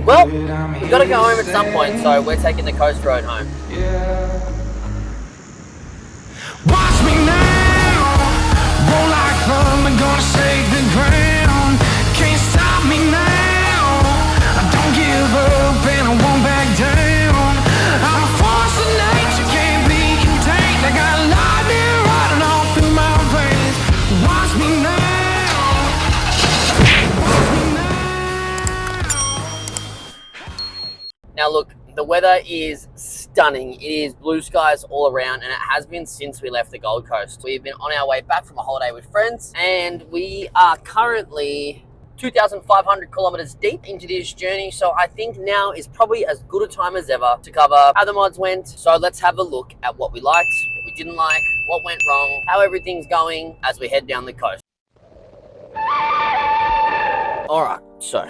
Well, we've got to go home at some point, so we're taking the coast road home. Watch me now, roll like thunder, gonna shake the ground. Can't stop me now, I don't give up and I won't back down. I'm a force of nature, can't be contained. I got lightning running all through my veins. Watch me now, watch me now. Now look, the weather is stunning. It is blue skies all around, and it has been since we left the Gold Coast. We've been on our way back from a holiday with friends, and we are currently 2,500 kilometers deep into this journey. So I think now is probably as good a time as ever to cover how the mods went. So let's have a look at what we liked, what we didn't like, what went wrong, how everything's going as we head down the coast. All right, so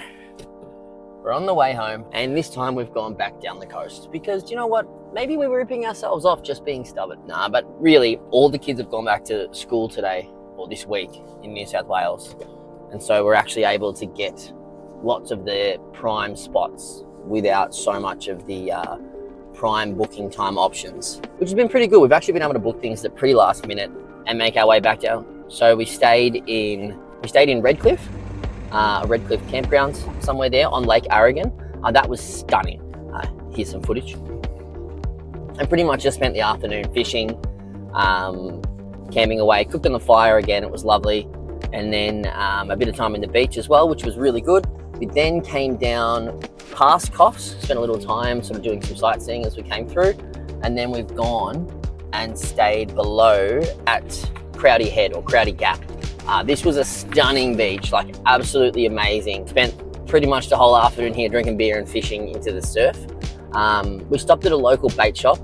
we're on the way home, and this time we've gone back down the coast because, you know what, maybe we were ripping ourselves off just being stubborn. Nah, but really, all the kids have gone back to school today, or this week, in New South Wales. And so we're actually able to get lots of the prime spots without so much of the prime booking time options, which has been pretty good. We've actually been able to book things at pretty last minute and make our way back down. So we stayed in Redcliffe, Redcliffe campgrounds somewhere there on Lake Aragon. That was stunning. Here's some footage. And pretty much just spent the afternoon fishing, camping away, cooked on the fire again. It was lovely. And then a bit of time in the beach as well, which was really good. We then came down past Coffs, spent a little time sort of doing some sightseeing as we came through. And then we've gone and stayed below at Crowdy Head or Crowdy Gap. This was a stunning beach, like absolutely amazing. Spent pretty much the whole afternoon here drinking beer and fishing into the surf. We stopped at a local bait shop,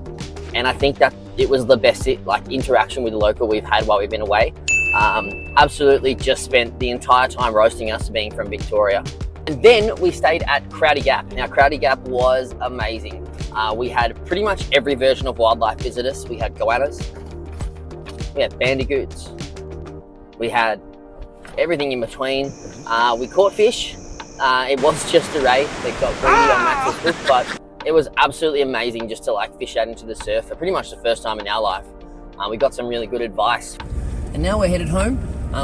and I think that it was the best interaction with the local we've had while we've been away. Absolutely just spent the entire time roasting us being from Victoria. And then we stayed at Crowdy Gap. Now, Crowdy Gap was amazing. We had pretty much every version of wildlife visit us. We had goannas, we had bandicoots, we had everything in between. We caught fish. It was just a raid. They got greedy on Max's hook, but it was absolutely amazing just to fish out into the surf for pretty much the first time in our life. We got some really good advice. And now we're headed home.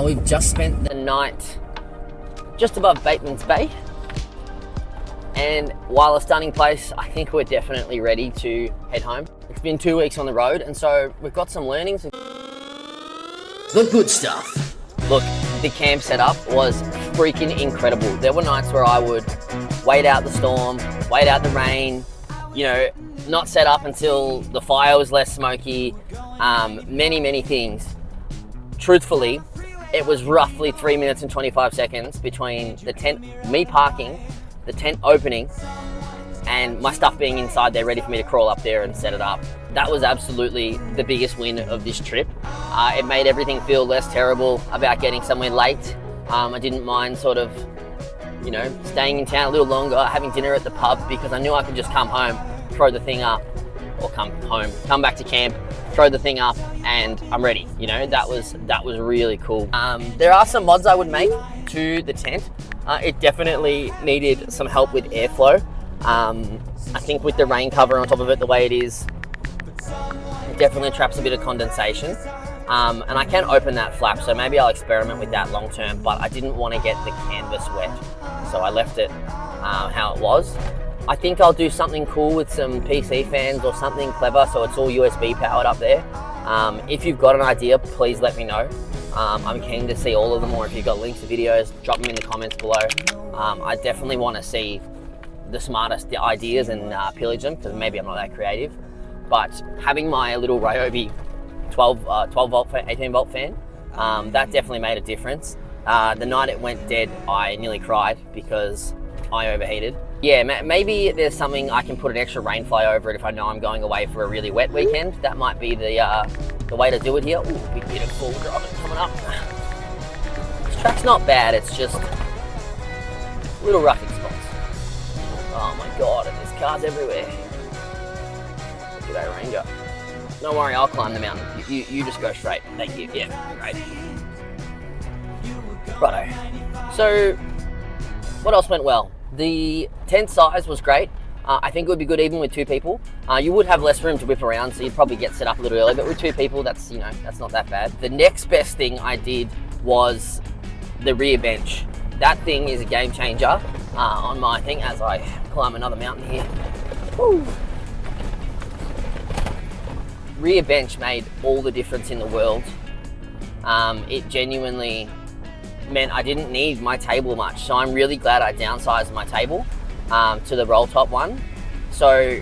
We've just spent the night just above Bateman's Bay. And while a stunning place, I think we're definitely ready to head home. It's been 2 weeks on the road, and so we've got some learnings. The good stuff. Look, the camp setup was freaking incredible. There were nights where I would wait out the storm, wait out the rain, not set up until the fire was less smoky, many things. Truthfully, it was roughly 3 minutes and 25 seconds between the tent, me parking, the tent opening, and my stuff being inside there ready for me to crawl up there and set it up. That was absolutely the biggest win of this trip. It made everything feel less terrible about getting somewhere late. I didn't mind staying in town a little longer, having dinner at the pub, because I knew I could just come home, throw the thing up, or come back to camp, throw the thing up, and I'm ready. That was really cool. There are some mods I would make to the tent. It definitely needed some help with airflow. I think with the rain cover on top of it the way it is, it definitely traps a bit of condensation. And I can open that flap, so maybe I'll experiment with that long term, but I didn't want to get the canvas wet, so I left it how it was. I think I'll do something cool with some PC fans or something clever so it's all USB powered up there. If you've got an idea, please let me know. I'm keen to see all of them, or if you've got links to videos, drop them in the comments below. I definitely want to see the smartest ideas and pillage them, because maybe I'm not that creative. But having my little Ryobi 12 volt, 18 volt fan, that definitely made a difference. The night it went dead, I nearly cried because I overheated. Yeah, maybe there's something I can put an extra rain fly over it if I know I'm going away for a really wet weekend. That might be the way to do it here. Ooh, big bit of full driving coming up. This track's not bad, it's just little roughing spots. Oh my god, and there's cars everywhere. Look at that Ranger. Don't worry, I'll climb the mountain. You just go straight. Thank you. Yeah, great. Righto. So, what else went well? The tent size was great. I think it would be good even with 2 people. You would have less room to whip around, so you'd probably get set up a little early, but with 2 people, that's not that bad. The next best thing I did was the rear bench. That thing is a game changer on my thing as I climb another mountain here. Woo. Rear bench made all the difference in the world. It genuinely meant I didn't need my table much, so I'm really glad I downsized my table to the roll top one. So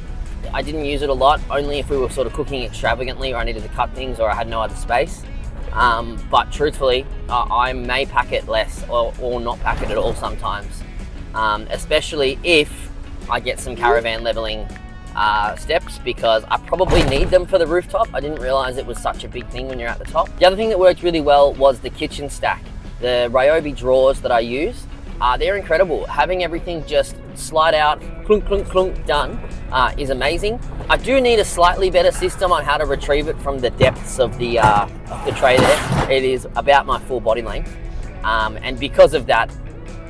I didn't use it a lot, only if we were sort of cooking extravagantly or I needed to cut things or I had no other space. But truthfully, I may pack it less or not pack it at all sometimes, especially if I get some caravan leveling steps, because I probably need them for the rooftop. I didn't realize it was such a big thing when you're at the top. The other thing that worked really well was the kitchen stack. The Ryobi drawers that I use, they're incredible. Having everything just slide out, clunk, clunk, clunk, done, is amazing. I do need a slightly better system on how to retrieve it from the depths of the tray there. It is about my full body length. And because of that,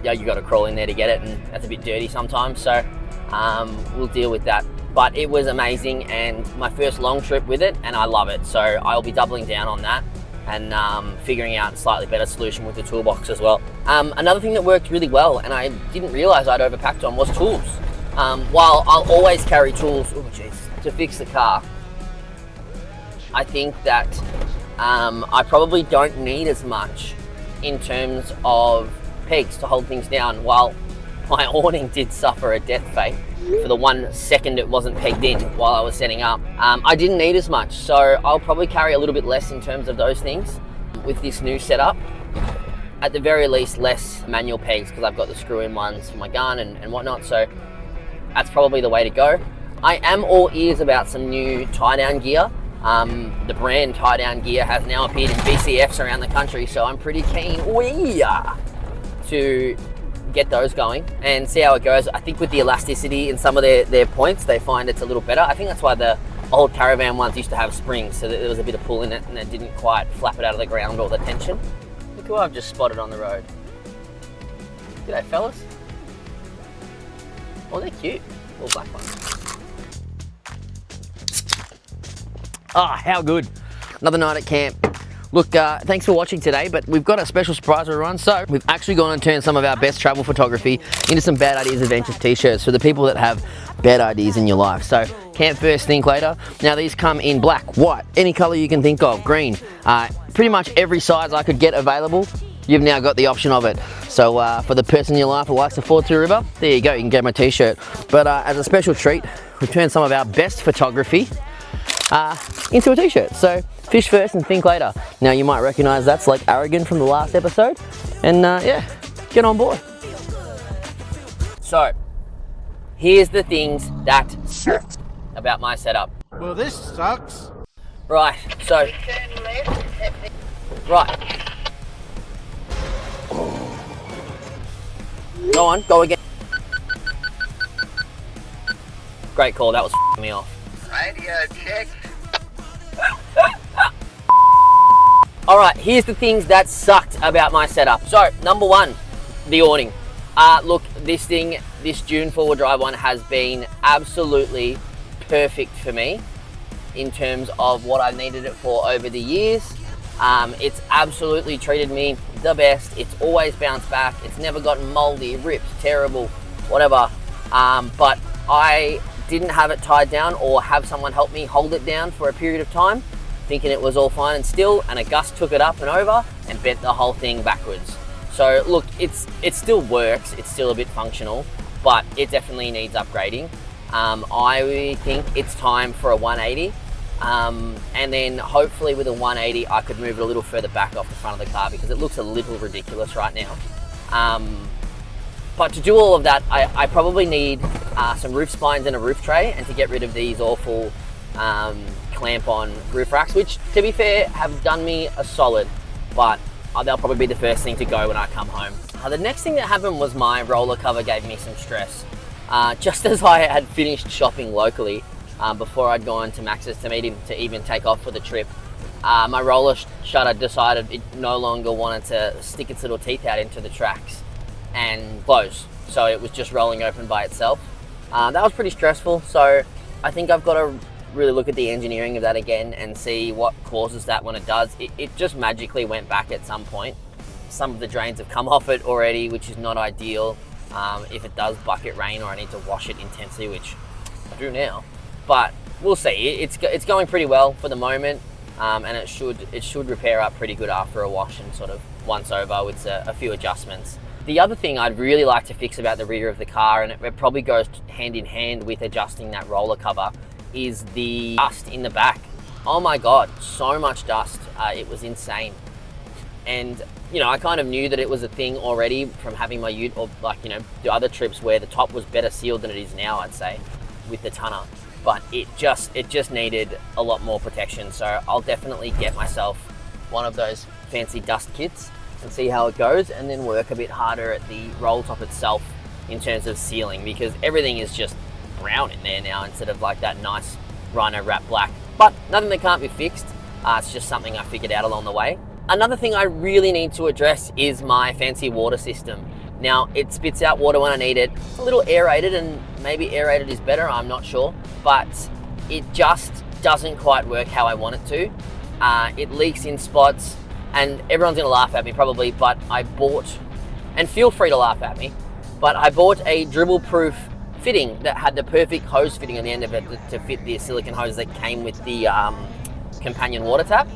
you got to crawl in there to get it, and that's a bit dirty sometimes, so we'll deal with that. But it was amazing, and my first long trip with it, and I love it. So I'll be doubling down on that and figuring out a slightly better solution with the toolbox as well. Another thing that worked really well, and I didn't realize I'd overpacked on, was tools. While I'll always carry tools to fix the car, I think that I probably don't need as much in terms of pegs to hold things down. While my awning did suffer a death fate for the 1 second it wasn't pegged in while I was setting up, I didn't need as much, so I'll probably carry a little bit less in terms of those things with this new setup. At the very least, less manual pegs, because I've got the screw-in ones for my gun and whatnot, so that's probably the way to go. I am all ears about some new tie-down gear. The brand tie-down gear has now appeared in BCFs around the country, so I'm pretty keen to get those going and see how it goes. I think with the elasticity in some of their points, they find it's a little better. I think that's why the old caravan ones used to have springs, so that there was a bit of pull in it and it didn't quite flap it out of the ground or the tension. Look who I've just spotted on the road. G'day fellas. Oh, they're cute. Little black ones. How good. Another night at camp. Look, thanks for watching today, but we've got a special surprise for everyone. So we've actually gone and turned some of our best travel photography into some Bad Ideas Adventures t-shirts for the people that have bad ideas in your life. So camp first, think later. Now these come in black, white, any color you can think of, green, pretty much every size I could get available. You've now got the option of it. So for the person in your life who likes the 4-2 River, there you go, you can get my t-shirt. But as a special treat, we've turned some of our best photography into a t-shirt. So fish first and think later. Now you might recognize that's like Arrogant from the last episode. And yeah, get on board. So here's the things that suck about my setup. Well, this sucks. Right, so right. Go on, go again. Great call, that was f***ing me off. Radio check. Alright, here's the things that sucked about my setup. So, number one, the awning. Look, this Dune 4-wheel drive one has been absolutely perfect for me in terms of what I've needed it for over the years. It's absolutely treated me the best. It's always bounced back. It's never gotten moldy, ripped, terrible, whatever. But I didn't have it tied down or have someone help me hold it down for a period of time, thinking it was all fine and still, and a gust took it up and over and bent the whole thing backwards. So look, it still works, it's still a bit functional, but it definitely needs upgrading. I think it's time for a 180, and then hopefully with a 180 I could move it a little further back off the front of the car because it looks a little ridiculous right now. But to do all of that, I probably need some roof spines and a roof tray, and to get rid of these awful clamp-on roof racks, which, to be fair, have done me a solid, but they'll probably be the first thing to go when I come home. The next thing that happened was my roller cover gave me some stress. Just as I had finished shopping locally, before I'd gone to Max's to meet him to even take off for the trip, my roller shutter decided it no longer wanted to stick its little teeth out into the tracks and close. so it was just rolling open by itself. That was pretty stressful, so I think I've got to really look at the engineering of that again and see what causes that when it does. It just magically went back at some point. Some of the drains have come off it already, which is not ideal. If it does bucket rain or I need to wash it intensely, which I do now, but we'll see. It's going pretty well for the moment, and it should repair up pretty good after a wash and sort of once over with a few adjustments. The other thing I'd really like to fix about the rear of the car, and it probably goes hand in hand with adjusting that roller cover, is the dust in the back. Oh my God, so much dust. It was insane. And, you know, I kind of knew that it was a thing already from having my ute, or like, you know, the other trips where the top was better sealed than it is now, I'd say, with the tonner. But it just needed a lot more protection. So I'll definitely get myself one of those fancy dust kits and see how it goes, and then work a bit harder at the roll top itself in terms of sealing, because everything is just brown in there now instead of like that nice rhino wrap black. But nothing that can't be fixed. It's just something I figured out along the way. Another thing I really need to address is my fancy water system. Now, it spits out water when I need it. It's a little aerated, and maybe aerated is better, I'm not sure, but it just doesn't quite work how I want it to. It leaks in spots, and everyone's gonna laugh at me probably, but I bought, and feel free to laugh at me, but I bought a dribble-proof fitting that had the perfect hose fitting on the end of it to fit the silicone hose that came with the companion water tap.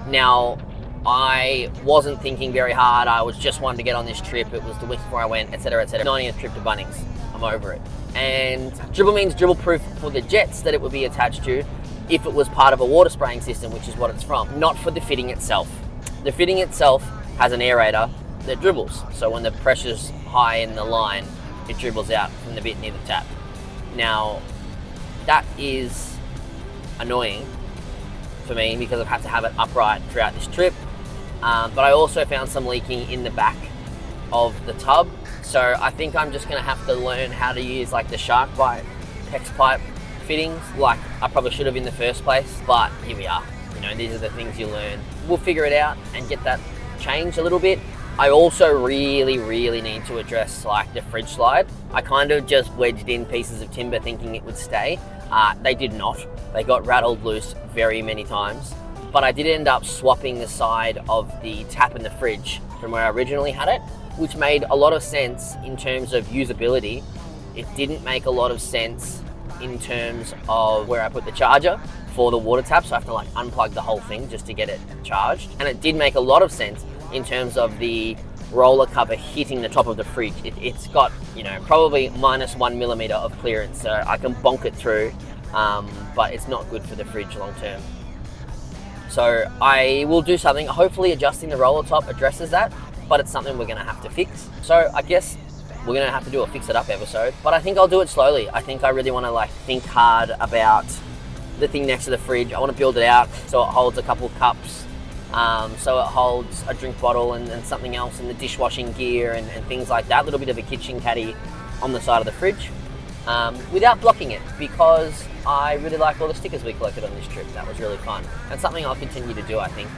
Now, I wasn't thinking very hard. I was just wanting to get on this trip. It was the week before I went, etc., etc. 90th trip to Bunnings. I'm over it. And dribble means dribble proof for the jets that it would be attached to if it was part of a water spraying system, which is what it's from, not for the fitting itself. The fitting itself has an aerator that dribbles. So when the pressure's high in the line, it dribbles out from the bit near the tap. Now, that is annoying for me because I've had to have it upright throughout this trip. But I also found some leaking in the back of the tub. So I think I'm just gonna have to learn how to use like the shark bite PEX pipe fittings like I probably should have in the first place, but here we are. You know, these are the things you learn. We'll figure it out and get that changed a little bit. I also really need to address like the fridge slide. I kind of just wedged in pieces of timber thinking it would stay. They did not. They got rattled loose very many times. But I did end up swapping the side of the tap in the fridge from where I originally had it, which made a lot of sense in terms of usability. It didn't make a lot of sense in terms of where I put the charger for the water tap, so I have to like unplug the whole thing just to get it charged. And it did make a lot of sense in terms of the roller cover hitting the top of the fridge. It's got, you know, probably -1 millimeter of clearance, so I can bonk it through, but it's not good for the fridge long term. So I will do something, hopefully adjusting the roller top addresses that, but it's something we're gonna have to fix. So I guess we're gonna have to do a fix it up episode, but I think I'll do it slowly. I think I really wanna like think hard about the thing next to the fridge. I wanna build it out so it holds a couple of cups, so it holds a drink bottle and something else, and the dishwashing gear and things like that. A little bit of a kitchen caddy on the side of the fridge, without blocking it, because I really like all the stickers we collected on this trip. That was really fun, and something I'll continue to do, I think.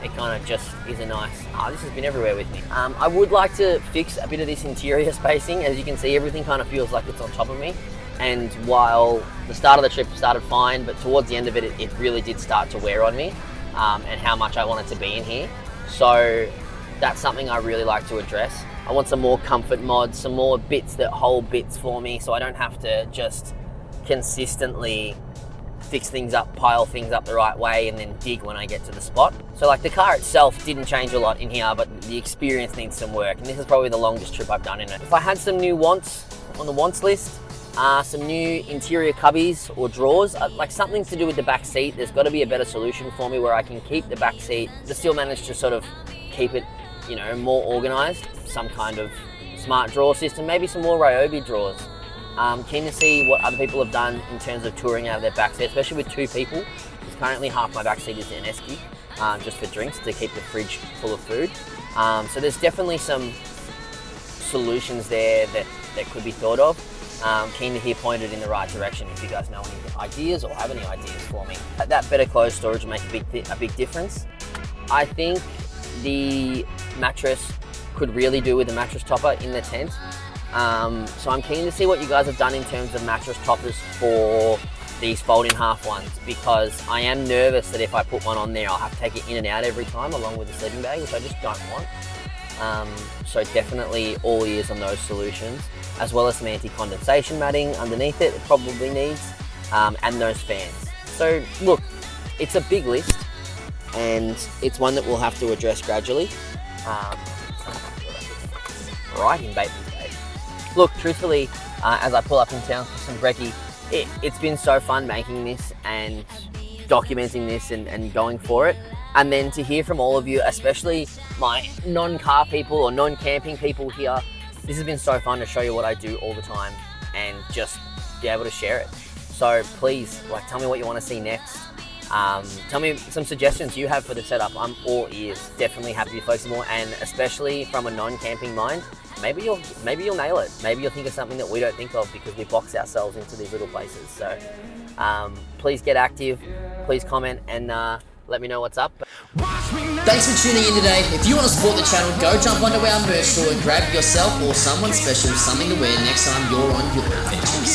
It kind of just is a nice, this has been everywhere with me. I would like to fix a bit of this interior spacing. As you can see, everything kind of feels like it's on top of me. And while the start of the trip started fine, but towards the end of it, it really did start to wear on me, and how much I wanted to be in here. So that's something I really like to address. I want some more comfort mods, some more bits that hold bits for me, so I don't have to just consistently fix things up, pile things up the right way, and then dig when I get to the spot. So like the car itself didn't change a lot in here, but the experience needs some work, and this is probably the longest trip I've done in it. If I had some new wants on the wants list, some new interior cubbies or drawers, like something to do with the back seat. There's got to be a better solution for me where I can keep the back seat, but still manage to sort of keep it, you know, more organized. Some kind of smart drawer system, maybe some more Ryobi drawers. Keen to see what other people have done in terms of touring out of their back seat, especially with two people, because currently half my back seat is in esky, just for drinks to keep the fridge full of food. So there's definitely some solutions there that could be thought of. Keen to hear pointed in the right direction if you guys know any ideas or have any ideas for me. That better closed storage will make a big difference. I think the mattress could really do with a mattress topper in the tent. So I'm keen to see what you guys have done in terms of mattress toppers for these fold in half ones, because I am nervous that if I put one on there, I'll have to take it in and out every time along with the sleeping bag, which I just don't want. So definitely all ears on those solutions, as well as some anti-condensation matting underneath it probably needs, and those fans. So look, it's a big list, and it's one that we'll have to address gradually. Right in Bateman's Bay. Look, truthfully, as I pull up in town for some brekkie, it's been so fun making this and documenting this and going for it. And then to hear from all of you, especially my non-car people or non-camping people here, this has been so fun to show you what I do all the time and just be able to share it. So please, tell me what you want to see next. Tell me some suggestions you have for the setup. I'm all ears. Definitely happy to be flexible, and especially from a non-camping mind, maybe you'll nail it. Maybe you'll think of something that we don't think of because we box ourselves into these little places. So please get active, please comment, and let me know what's up. Thanks for tuning in today. If you want to support the channel, go jump onto our merch store and grab yourself or someone special something to wear next time you're on your adventures.